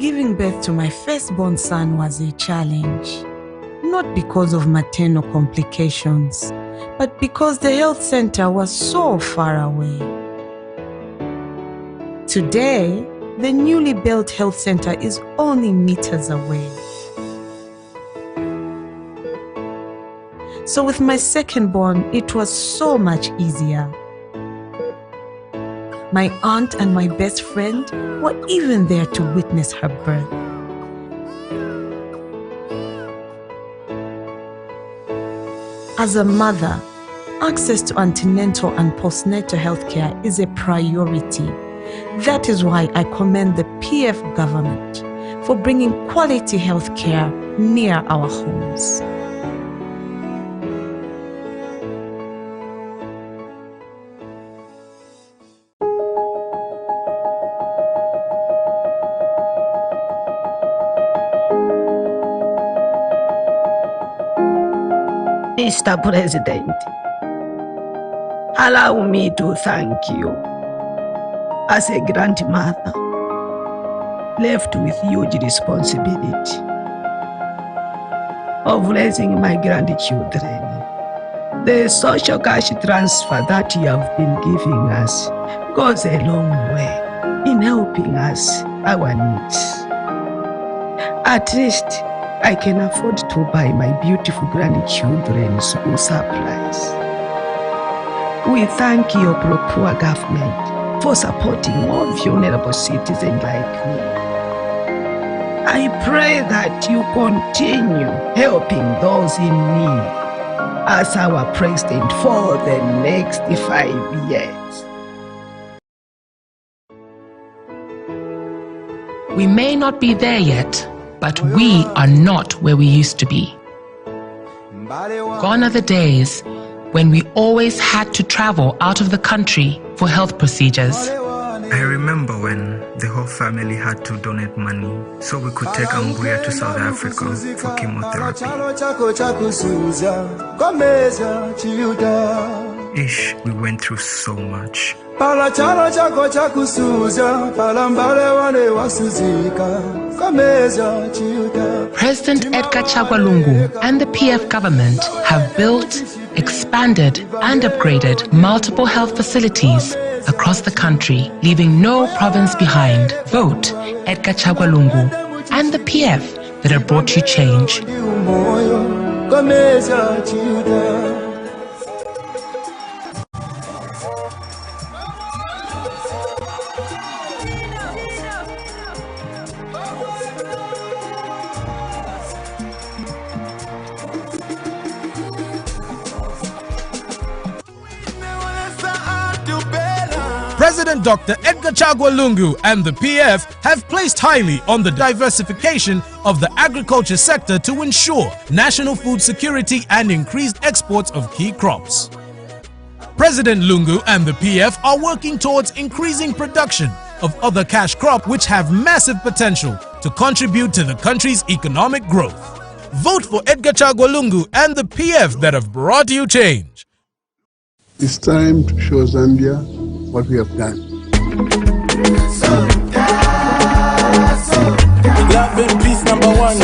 giving birth to my firstborn son was a challenge, not because of maternal complications, but because the health center was so far away. Today, the newly built health center is only meters away. So with my second-born, it was so much easier. My aunt and my best friend were even there to witness her birth. As a mother, access to antenatal and postnatal healthcare is a priority. That is why I commend the PF government for bringing quality healthcare near our homes. Mr. President, allow me to thank you. As a grandmother, left with huge responsibility of raising my grandchildren, the social cash transfer that you have been giving us goes a long way in helping us our needs. At least I can afford to buy my beautiful grandchildren school supplies. We thank your poor government for supporting more vulnerable citizens like me. I pray that you continue helping those in need as our president for the next 5 years. We may not be there yet, but we are not where we used to be. Gone are the days when we always had to travel out of the country for health procedures. I remember when the whole family had to donate money so we could take Ambuya to South Africa for chemotherapy. Ish, we went through so much. President Edgar Chagwa Lungu and the PF government have built, expanded and upgraded multiple health facilities across the country, leaving no province behind. Vote Edgar Chagwa Lungu and the PF that have brought you change. President Dr. Edgar Chagwa Lungu and the PF have placed highly on the diversification of the agriculture sector to ensure national food security and increased exports of key crops. President Lungu and the PF are working towards increasing production of other cash crops which have massive potential to contribute to the country's economic growth. Vote for Edgar Chagwa Lungu and the PF that have brought you change. It's time to show Zambia what we have done. Love and peace number one.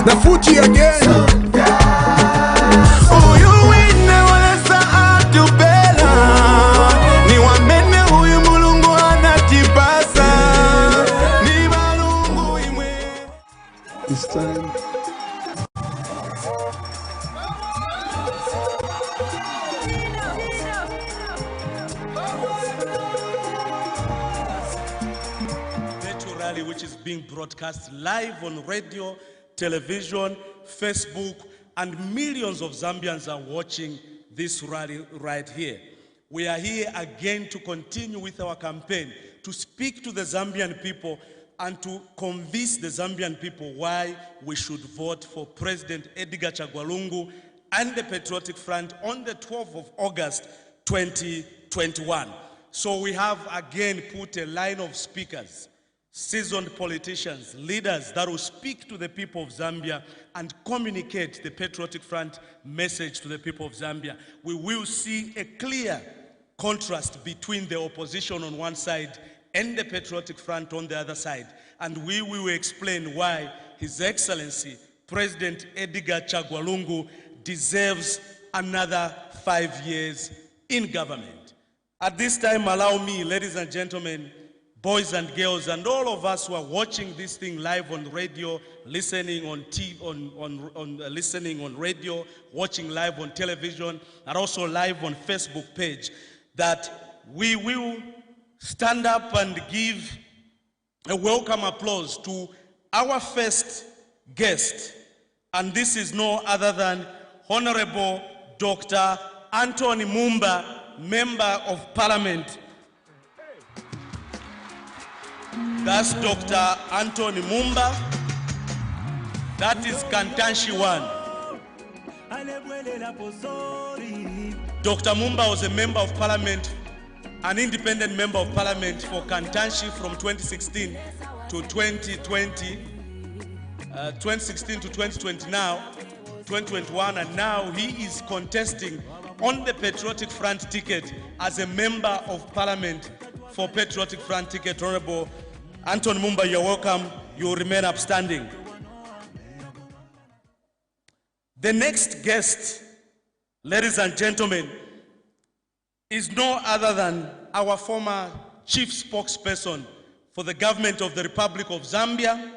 The Fuji again. Oh, you win wanasa atubela. Ni wamene huyu mulungu anatibasa. Ni malungu imwe. It's time. Which is being broadcast live on radio, television, Facebook, and millions of Zambians are watching this rally right here. We are here again to continue with our campaign to speak to the Zambian people and to convince the Zambian people why we should vote for President Edgar Chagwa Lungu and the Patriotic Front on the 12th of August 2021. So we have again put a line of speakers seasoned politicians, leaders that will speak to the people of Zambia and communicate the Patriotic Front message to the people of Zambia. We will see a clear contrast between the opposition on one side and the Patriotic Front on the other side. And we will explain why His Excellency President Edgar Chagwa Lungu deserves another 5 years in government. At this time, allow me, ladies and gentlemen, boys and girls, and all of us who are watching this thing live on radio, listening on TV, listening on radio, watching live on television, and also live on Facebook page, that we will stand up and give a welcome applause to our first guest, and this is no other than Honorable Dr. Anthony Mumba, Member of Parliament. That's Dr. Anthony Mumba. That is Kantanshi 1. Dr. Mumba was a member of parliament, an independent member of parliament for Kantanshi from 2016 to 2020, 2016 to 2020 now, 2021, and now he is contesting on the Patriotic Front ticket as a member of parliament for Patriotic Front ticket. Honorable Anthony Mumba, you're welcome. You will remain upstanding. The next guest, ladies and gentlemen, is no other than our former chief spokesperson for the government of the Republic of Zambia.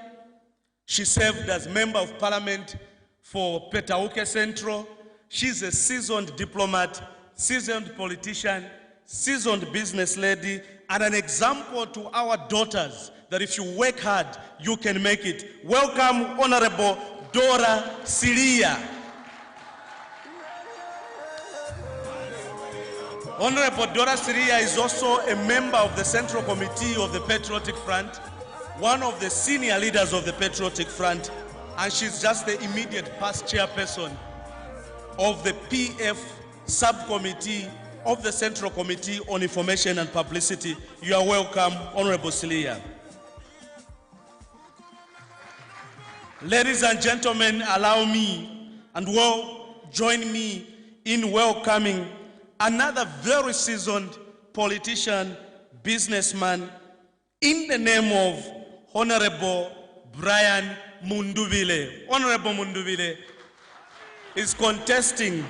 She served as member of parliament for Petauke Central. She's a seasoned diplomat, seasoned politician, seasoned business lady, and an example to our daughters that if you work hard, you can make it. Welcome, Honorable Dora Siliya. Honorable Dora Siliya is also a member of the Central Committee of the Patriotic Front, one of the senior leaders of the Patriotic Front, and she's just the immediate past chairperson of the PF subcommittee of the Central Committee on Information and Publicity. You are welcome, Honorable Siliya. Ladies and gentlemen, allow me and join me in welcoming another very seasoned politician, businessman, in the name of Honorable Brian Mundubile. Honorable Mundubile is contesting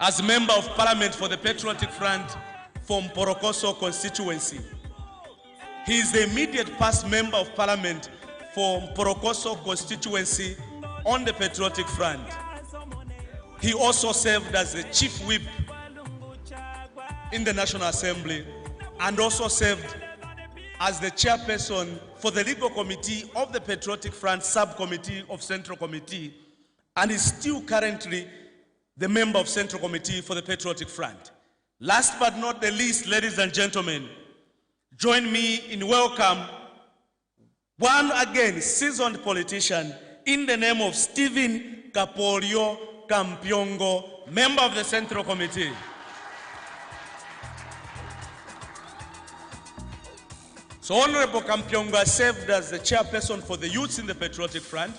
as member of parliament for the Patriotic Front from Porokoso constituency. He is the immediate past member of parliament for Porokoso constituency on the Patriotic Front. He also served as the chief whip in the National Assembly and also served as the chairperson for the legal committee of the Patriotic Front subcommittee of Central Committee, and is still currently the member of Central Committee for the Patriotic Front. Last but not the least, ladies and gentlemen, join me in welcome one again seasoned politician in the name of Stephen Kapyongo, member of the Central Committee. So Honorable Kapyongo has served as the chairperson for the youths in the Patriotic Front.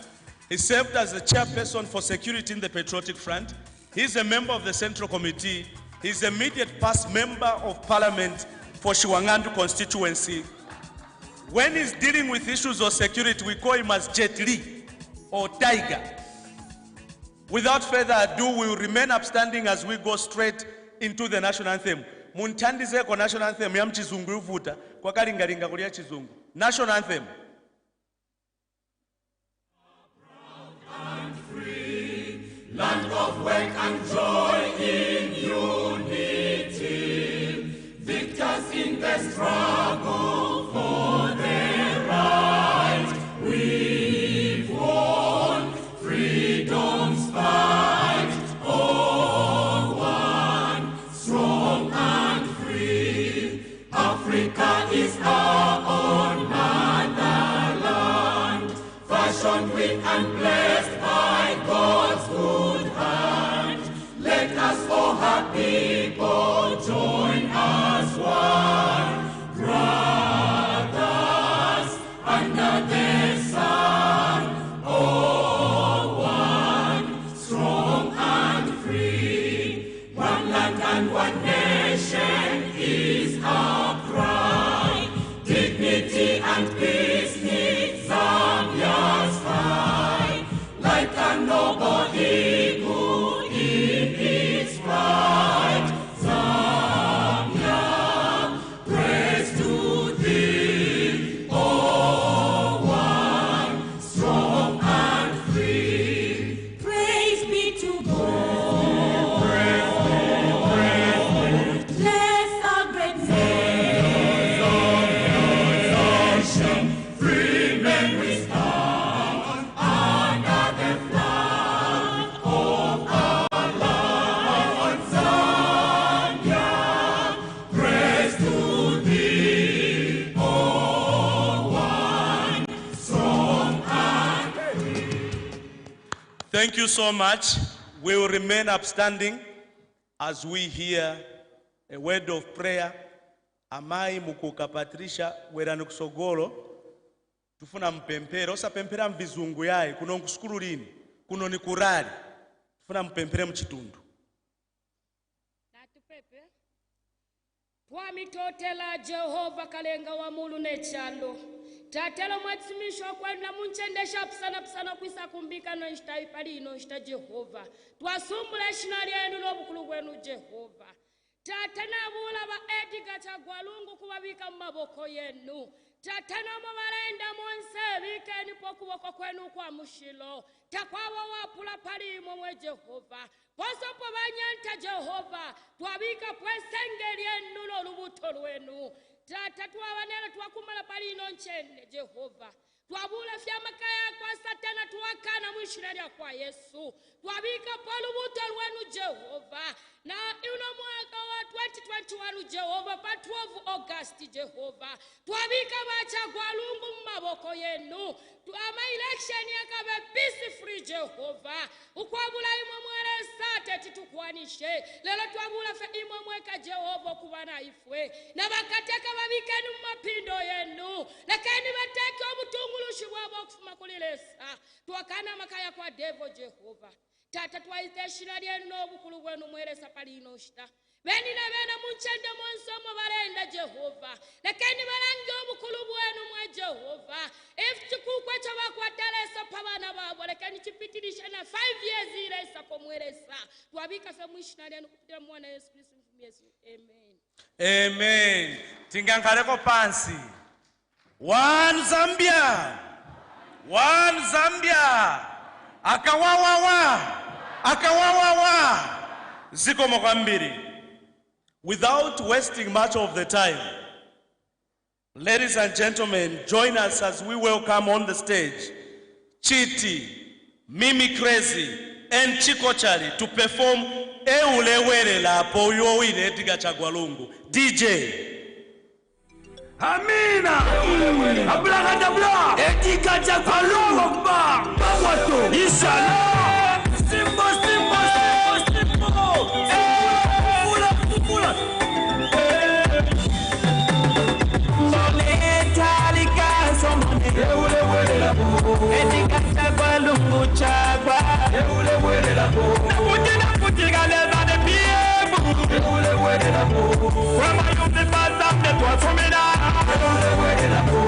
He served as the chairperson for security in the Patriotic Front. He's a member of the Central Committee. He's the immediate past member of parliament for Shiwangandu constituency. When he's dealing with issues of security, we call him as Jet Li or Tiger. Without further ado, we will remain upstanding as we go straight into the national anthem. Muntandize ko national anthem ya mchizungu yuvuta kwa kalingalinga kulia chizungu. National anthem. And free, land of work and joy in unity, victors in the struggle for their right. We've won freedom's fight, all one, strong and free. Africa is our own motherland, fashioned with and blessed by God's good hand. noble eagle in its flight. Zambia, praise to thee, O one, strong and free. Praise be to God. Praise be. Bless our great nation. Free men we stand under the flag of our land, Zambia. Praise to thee, O one, strong and free. Thank you so much. We will remain upstanding as we hear a word of prayer. Amai mukuka Patricia werani kusogolo tufuna mpempere osapempera mvizungu yae kuno nkusukulu lini kuno ni kurali tufuna mpempere mchitundu. Natupepe twamitotela Jehova kalenga wa mulu nechando tatelo mwatsimisho kwenda munchendesha pisana kwisa kumbika no nshitaifa lino nshita Jehova twasumbula shinali yenu n'obukulu bwenu Jehova tatana bula ba Edgar Chagwalungu kubabika mumaboko yenu tatana mubalenda monse bikeni pokuboko kwenu kwa mushilo takwawa wapula palimo mwe Jehova posopo banyanta Jehova twabika pwesengeri yenu n'olubuto lwenu tata twabanera twakumala palino nchende Jehova twabula fyamakaya kwa satana twakana mwishira lya kwa Yesu twabika polubuto lwenu Jehova na uno mwaka wa 2021 Jehova pa 12 August Jehova twabika Bachagwalungu mumaboko yenu ama election yakabe peace free Jehova ukwabula imwe mwere sate titukwanishe lelo twabula fe imwe mweka Jehova kubana ifwe na bakateka babikeni mumapindo yenu lakini bateke obutungulushi bwabo okufuma kulilesa twakana makaya kwa devo Jehova tata twaiteshira lyenu n'obukulu bwenu mweresa palino shita beni na bena munchende monsomo barenda Jehova lakini barange obukulu bwenu mwe Jehova if chikukwe chabakwatalesa pabana babo lakini chipitilisha na 5 years iresa komweresa twabika fe mwishina lyenu kupitira mwana Yesu Kristo Yesu amen Amen. Tingangaleko pansi. One Zambia. One Zambia. Akawawawa. Ziko mokwambiri. Without wasting much of the time, ladies and gentlemen, join us as we welcome on the stage Chiti, Mimi Crazy, and Chiko Chali to perform Eulewele la Poyo in Edgar Chagwalungu. DJ. Amina. Abla dabla. Edgar Chagwalungu ba. Bawato. Inshallah. Simbo. Pula. Soletalika somone. Eulewele la po. Edgar Chagwalungu chagwa. Eulewele la po. Na putika leza de piebo. Eulewele la po. Kwama yombe bazam de toi somena. Eulewele la po.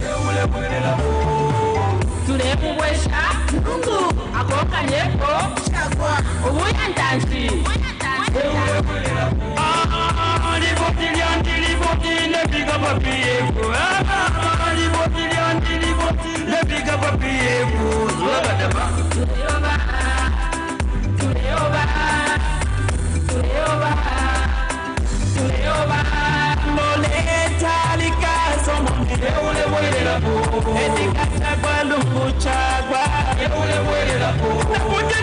Eulewele la po. Tulemubwesha Nungu akoka nyeko chagwa ubuya ndanzi Eulewele la po. Livoti le biga papieko livoti le biga papieko zoga daba tuleoba moletalika somone eulewele la po Edgar Chagwalungu chagwa eulewele la po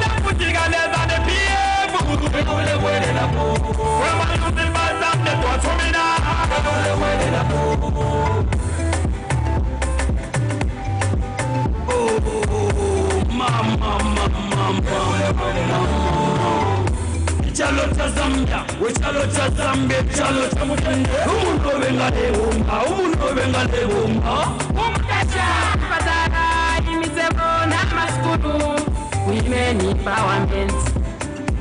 naputika leza de piebo eulewele la po kwama yombe bazam de toi somena eulewele la po mama chalo cha Zambia we chalo cha Zambia chalo cha mutende umuntu bengalebumba umutacha patara imizebo na maskulu women empowerment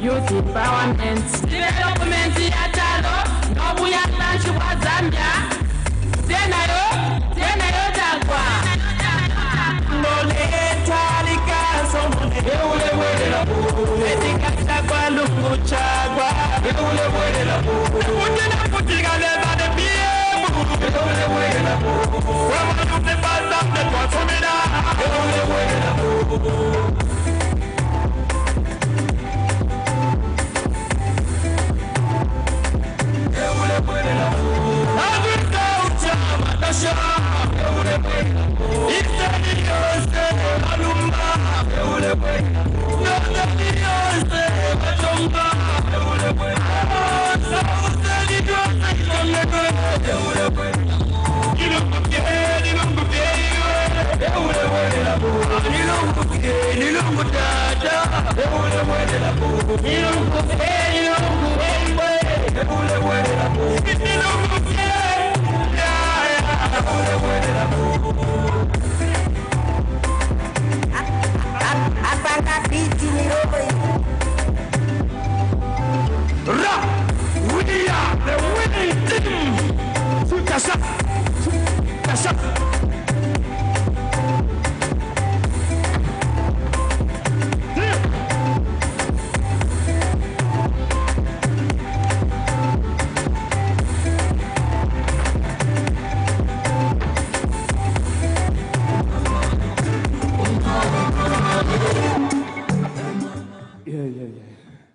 youth empowerment development ya chalo nobuya lanchi wa Zambia We are the winning team.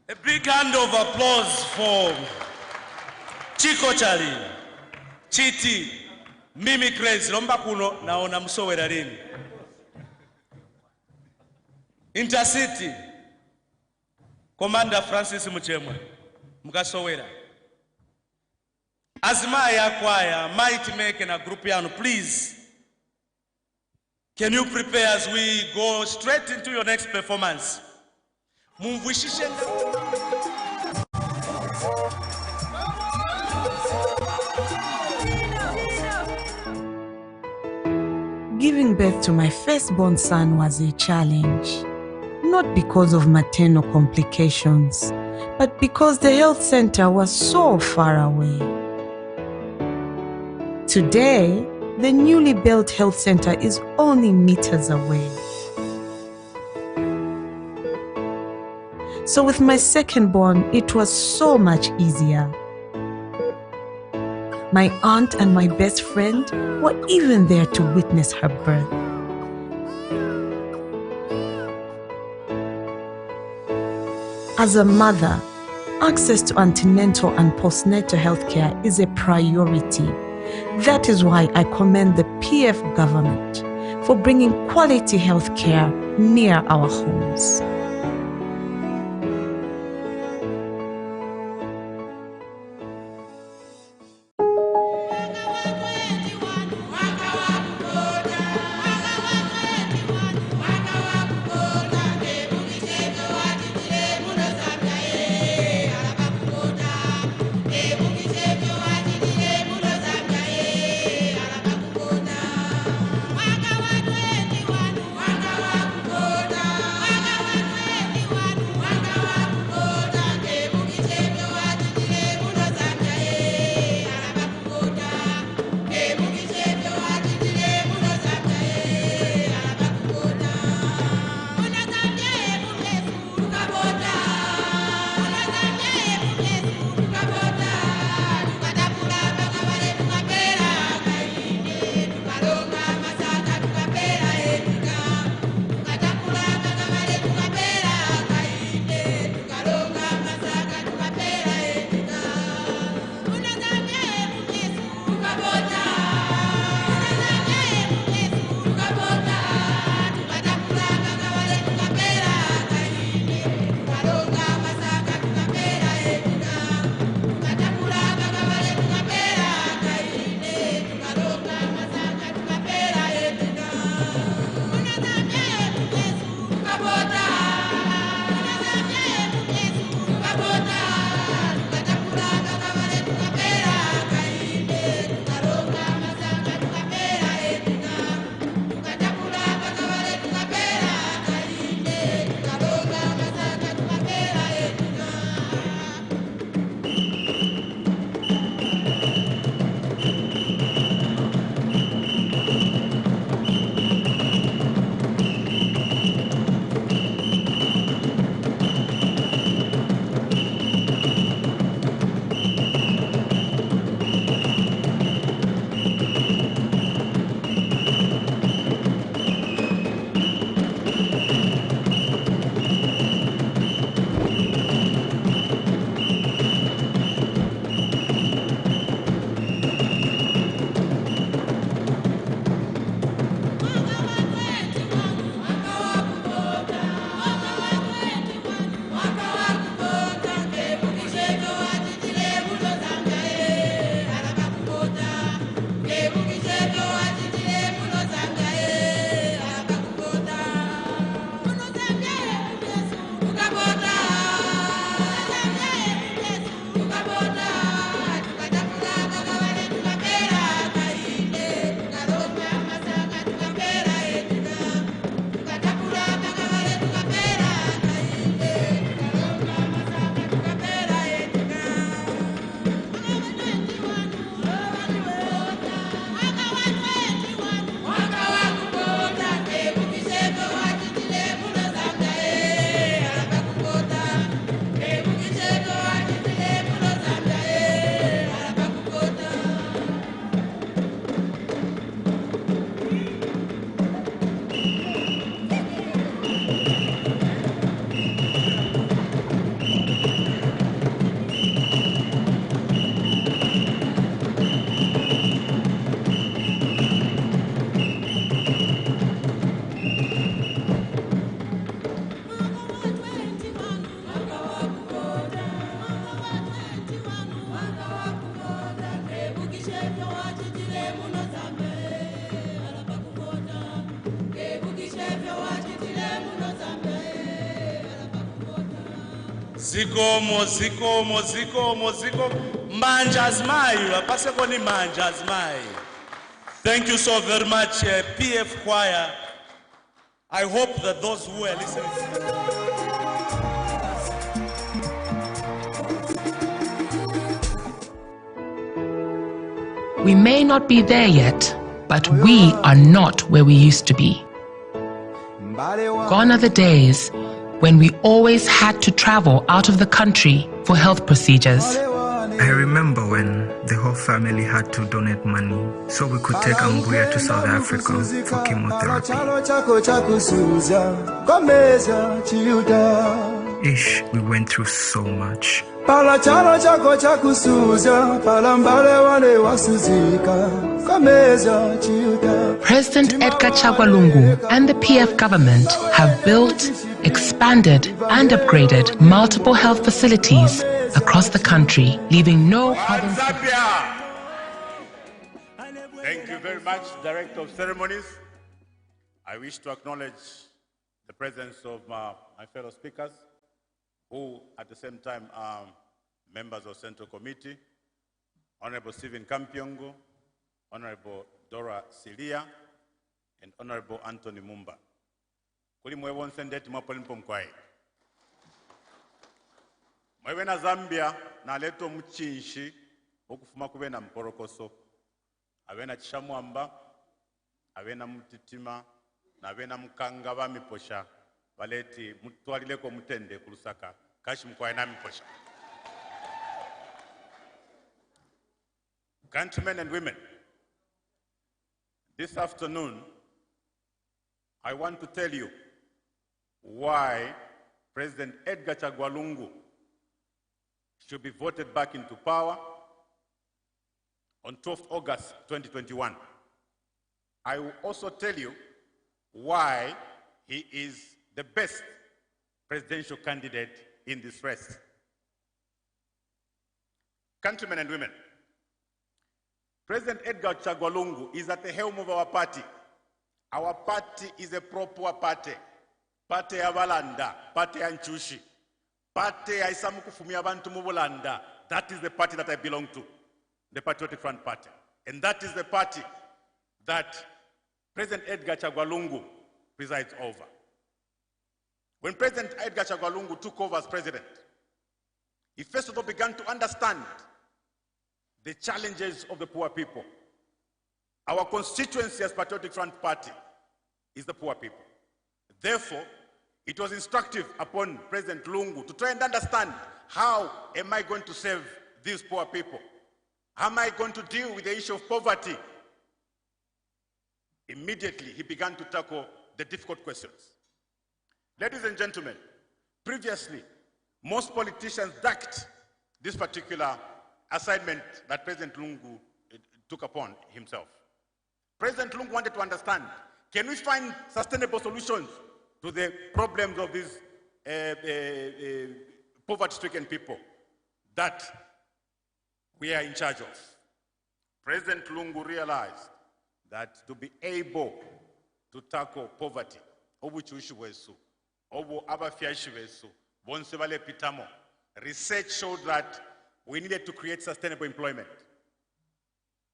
A big hand of applause for Chiko Chali, Chiti, Mimi Crazy, Lomba Kuno, naona msowera lini. Intercity, Commander Francis Muchemwe, mukasowera. Azimaya Choir, Mighty Make a group piano, please. Can you prepare as we go straight into your next performance? Giving birth to my firstborn son was a challenge, not because of maternal complications, but because the health center was so far away. Today, the newly built health center is only meters away. So with my second-born, it was so much easier. My aunt and my best friend were even there to witness her birth. As a mother, access to antenatal and postnatal health care is a priority. That is why I commend the PF government for bringing quality health care near our homes. Ziko. Manjas mai, wapase koni manjas mai. Thank you so very much, PF Choir. I hope that those who are listening. We may not be there yet, but we are not where we used to be. Gone are the days when we always had to travel out of the country for health procedures. I remember when the whole family had to donate money so we could take Ambuya to South Africa for chemotherapy. Ish, we went through so much. President Edgar Chagwa Lungu and the PF government have built, expanded and upgraded multiple health facilities across the country, leaving no province. Thank you very much, Director of Ceremonies. I wish to acknowledge the presence of my fellow speakers, who at the same time are members of Central Committee, Honorable Stephen Kapyongo, Honorable Dora Siliya, and Honorable Anthony Mumba. Kuli mwewo nsendeti mwapolimpo mkwae. Mwewe na Zambia na leto mchinshi okufuma kube na mporokoso. Awe na Chishamwamba, awe na Mutitima, na awe na Mkanga ba miposha. Baleti mutwalileko mutende ku Lusaka. Kashi mkwae na miposha. Countrymen and women, this afternoon, I want to tell you why President Edgar Chagwa Lungu should be voted back into power on 12th August 2021. I will also tell you why he is the best presidential candidate in this race. Countrymen and women, President Edgar Chagwa Lungu is at the helm of our party. Our party is a proper party. Party ya Balanda, party ya Nchushi, party ya Isamu kufumia abantu mu Bulanda. That is the party that I belong to, the Patriotic Front Party. And that is the party that President Edgar Chagwa Lungu presides over. When President Edgar Chagwa Lungu took over as president, he first of all began to understand the challenges of the poor people. Our constituency as Patriotic Front Party is the poor people. Therefore, it was instructive upon President Lungu to try and understand, how am I going to serve these poor people? How am I going to deal with the issue of poverty? Immediately, he began to tackle the difficult questions. Ladies and gentlemen, previously, most politicians ducked this particular assignment that President Lungu took upon himself. President Lungu wanted to understand, can we find sustainable solutions to the problems of these poverty-stricken people that we are in charge of? President Lungu realized that to be able to tackle poverty, research showed that we needed to create sustainable employment.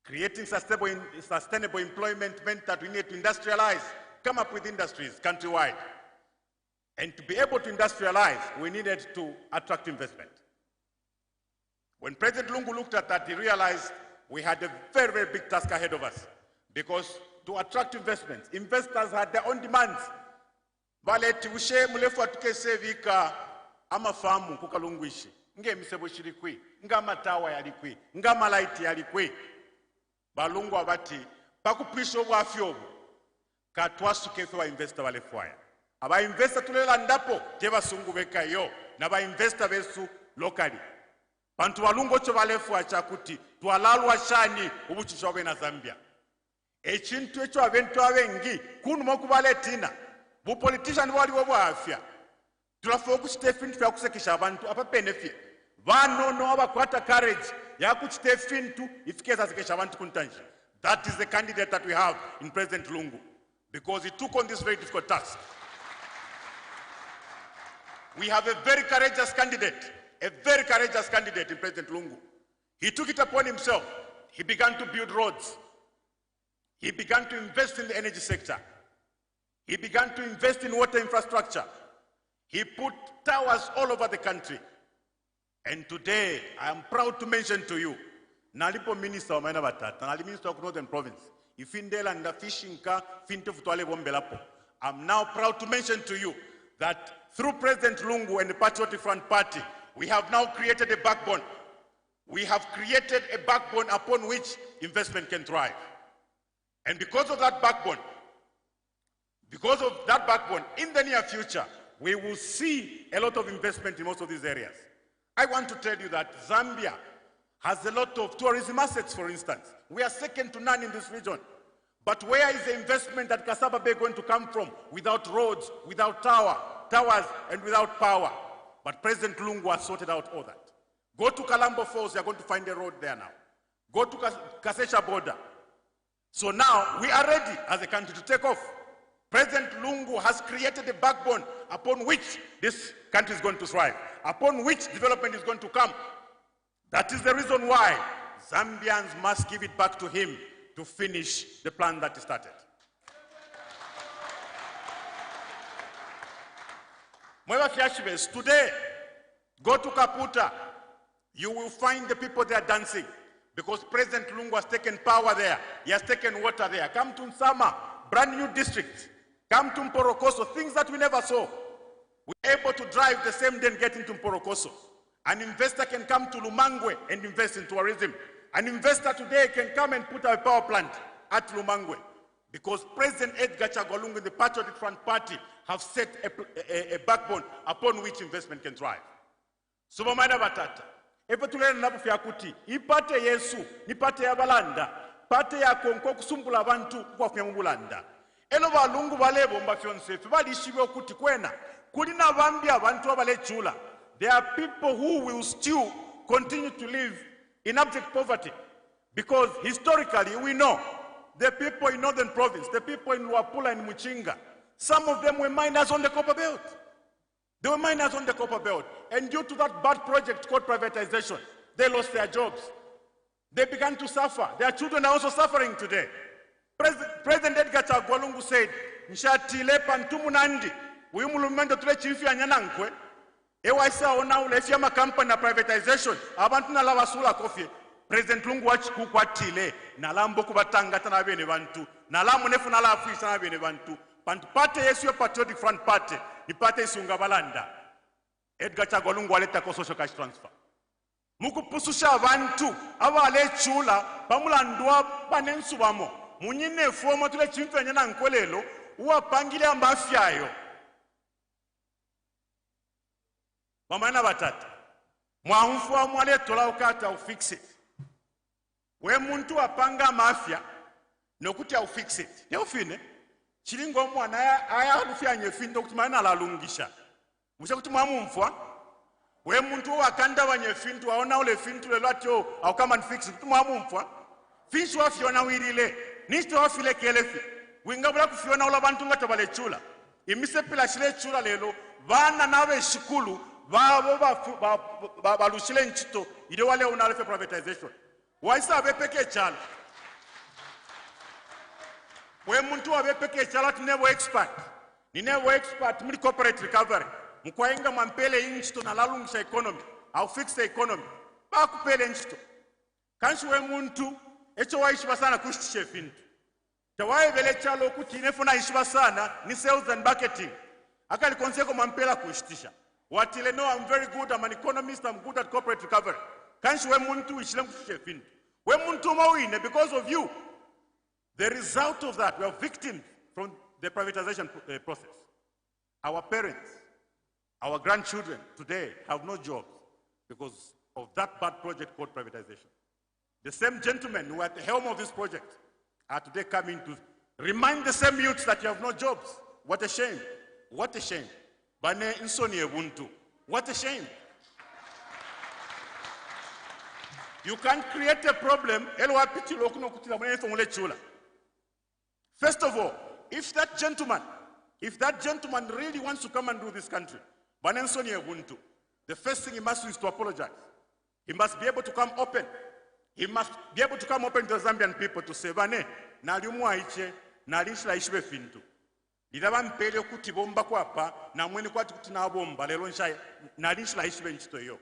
Creating sustainable employment meant that we needed to industrialize, come up with industries countrywide. And to be able to industrialize, we needed to attract investment. When President Lungu looked at that, he realized we had a very, very big task ahead of us. Because to attract investments, investors had their own demands. Baleti ushe mulefu atukese vika ama famu kukalunguishi. Nge misebo shirikwi, nga matawa yalikwi, nga malaiti yalikwi. Balungu abati, pakupisho wafyobu, katwasu kefe wa investor walefuaya. Aba investor tulela ndapo, jeba sungu weka yo, na ba investor besu locally. Bantu walungu ocho walefuwa chakuti, tuwalalu wa shani, ubuchishowe na Zambia. Echintu echo aventu avengi, kunu moku wale tina, bu politician wali wabu afya. Tulafoku chitefintu ya kusekisha abantu, apa benefit. Vano no abakwata courage ya kuchitefintu ifikeza sekisha abantu kuntanji. That is the candidate that we have in President Lungu, because he took on this very difficult task. we have a very courageous candidate in President Lungu. He took it upon himself. He began to build roads. He began to invest in the energy sector. He began to invest in water infrastructure. He put towers all over the country. And today, I am proud to mention to you, Nalipo Minister of Mainabatata, Nali Minister of Northern Province, Ifindela and the fishing car, Fintefutwale Bombelapo. I'm now proud to mention to you that through President Lungu and the Patriotic Front Party, we have now created a backbone. We have created a backbone upon which investment can thrive. And because of that backbone, in the near future, we will see a lot of investment in most of these areas. I want to tell you that Zambia has a lot of tourism assets, for instance. We are second to none in this region. But where is the investment that Kasaba Bay going to come from without roads, without towers, and without power? But President Lungu has sorted out all that. Go to Kalambo Falls, you're going to find a road there now. Go to Kasesha border. So now we are ready as a country to take off. President Lungu has created a backbone upon which this country is going to thrive, upon which development is going to come. That is the reason why Zambians must give it back to him to finish the plan that he started. Today, go to Kaputa. You will find the people there dancing because President Lungu has taken power there. He has taken water there. Come to Nsama, brand new district. Come to Mporokoso, things that we never saw. We're able to drive the same day and get into Mporokoso. An investor can come to Lumangwe and invest in tourism. An investor today can come and put a power plant at Lumangwe because President Edgar Chagwa Lungu and the Patriotic Front Party have set a backbone upon which investment can thrive. Subamana batata. Epetulele nabu fyakuti. Ipate Yesu, nipate ya balanda. Pate ya konko kusumbula bantu kwa fnyamubulanda. Elo balungu balebo mbafyonse. Fibali ishiwe okuti kwena. Kulina bambia bantu wabale chula. There are people who will still continue to live in abject poverty. Because historically we know the people in Northern Province, the people in Luapula and Muchinga, some of them were miners on the copper belt. They were miners on the copper belt. And due to that bad project called privatization, they lost their jobs. They began to suffer. Their children are also suffering today. President Edgar Chagwa Lungu said, Nshatile pantumu nandi, uyumulumendo tule chifi anyanankwe, ewaisa ona ulefia makampani na privatization, abantu na lawa sula kofi. President Lungu wachiku kwa tile, na lambo kubatangata na bene bantu, na lamu nefu na la afisa na bene bantu, pante yesu ya Patriotic Front Party, ni pate isunga balanda. Edgar Chagwa Lungu waleta ko social cash transfer. Muku pususha abantu, awa ale chula, pamula ndua panensu wamo. Munyine fomo tule chimfe nyana nkwelelo, uwa pangile amba afyayo. Mamana batata. Mwaunfu wa mwale tola ukata ufix we muntu apanga mafia nokuti ufix it. Ne ufine. Chilingo mwana aya alufia nyefindo kutumana la lungisha. Musha kutumamu mfwa. We muntu wakanda wa nyefindu waona ule fintu lelo atyo au kama nfix kutumamu mfwa. Finsu wa fiona wirile. Nisto wa file kelefi. Wingabula kufiona ula bantu nga tabale chula. Imise pila shile chula lelo. Vana nawe shikulu. Balushile nchito. Ide wale unalefe privatization. Waisa abepeke chala. We muntu abepeke chala tinevo expert. Ninevo expert muli corporate recovery. Mkwaenga mampele nchito na lalungisha economy. Au fix the economy. Bakupele nchito. Kanshi we muntu echo waishiba sana kushtishe fintu. Tawae vele chalo kuti inefuna ishiba sana ni sales and marketing. Akali konseko mampela kushtisha. Watile no, I'm very good, I'm an economist, I'm good at corporate recovery. Kanshi we muntu ishile kushtishe fintu. We muntu mawine because of you. The result of that, we are victims from the privatization process. Our parents, our grandchildren today have no jobs because of that bad project called privatization. The same gentlemen who are at the helm of this project are today coming to remind the same youths that you have no jobs. What a shame. What a shame. Bane insoni ebuntu. What a shame. You can't create a problem. First of all, if that gentleman really wants to come and rule this country, The first thing he must do is to apologize. He must be able to come open. He must be able to come open to the Zambian people to say, Vane, na liumwa iche, na lishla ishwe fintu. Lidaba mpele kuti bomba kwa pa, na mwene kwa tukuti na bomba, lelo nsha, na lishla ishwe nchito yo.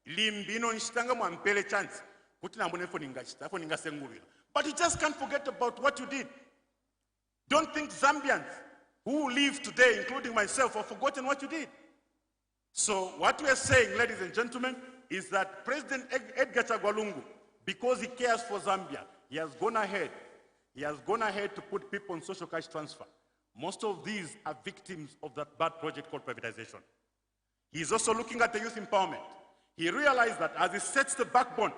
Limbino nshitanga mwa mpele chance, kuti na mwene foninga sengurila. But you just can't forget about what you did. Don't think Zambians who live today, including myself, have forgotten what you did. So what we are saying, ladies and gentlemen, is that President Edgar Chagwa Lungu, because he cares for Zambia, he has gone ahead to put people on social cash transfer. Most of these are victims of that bad project called privatization. He is also looking at the youth empowerment. He realized that as he sets the backbone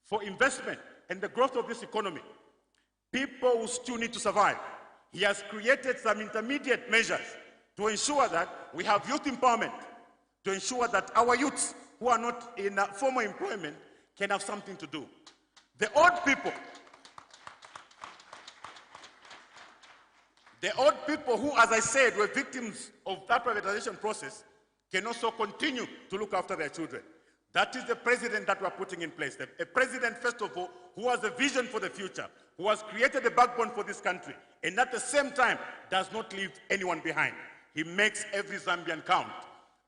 for investment and the growth of this economy, people will still need to survive. He has created some intermediate measures to ensure that we have youth empowerment, to ensure that our youths who are not in formal employment can have something to do. The old people who, as I said, were victims of that privatization process can also continue to look after their children. That is the president that we are putting in place. A president, first of all, who has a vision for the future, who has created a backbone for this country, and at the same time does not leave anyone behind. He makes every Zambian count.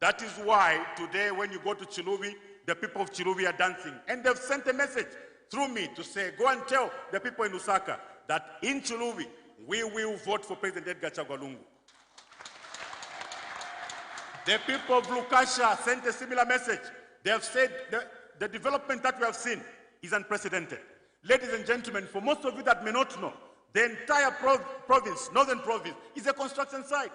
That is why today when you go to Chiluvi, the people of Chiluvi are dancing. And they've sent a message through me to say, go and tell the people in Lusaka that in Chiluvi, we will vote for President Edgar Chagwa Lungu. The people of Lukasha sent a similar message. They have said the development that we have seen is unprecedented. Ladies and gentlemen, for most of you that may not know, the entire province, northern province, is a construction site.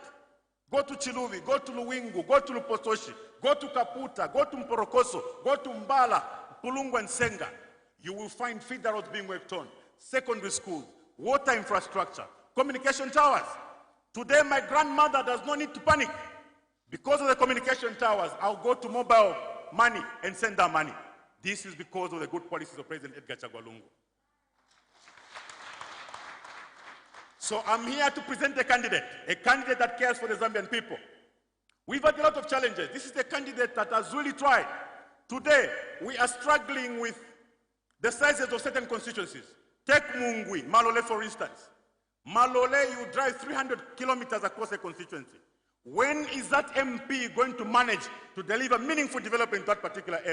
Go to Chiluvi, go to Luwingu, go to Lupotoshi, go to Kaputa, go to Mporokoso, go to Mbala, Pulungu and Senga. You will find feeder roads being worked on, secondary schools, water infrastructure, communication towers. Today, my grandmother does not need to panic. Because of the communication towers, I'll go to mobile money and send her money. This is because of the good policies of President Edgar Chagwa Lungu. So I'm here to present a candidate that cares for the Zambian people. We've had a lot of challenges. This is a candidate that has really tried. Today, we are struggling with the sizes of certain constituencies. Take Mungwi, Malole for instance. Malole, you drive 300 kilometers across a constituency. When is that MP going to manage to deliver meaningful development in that particular area?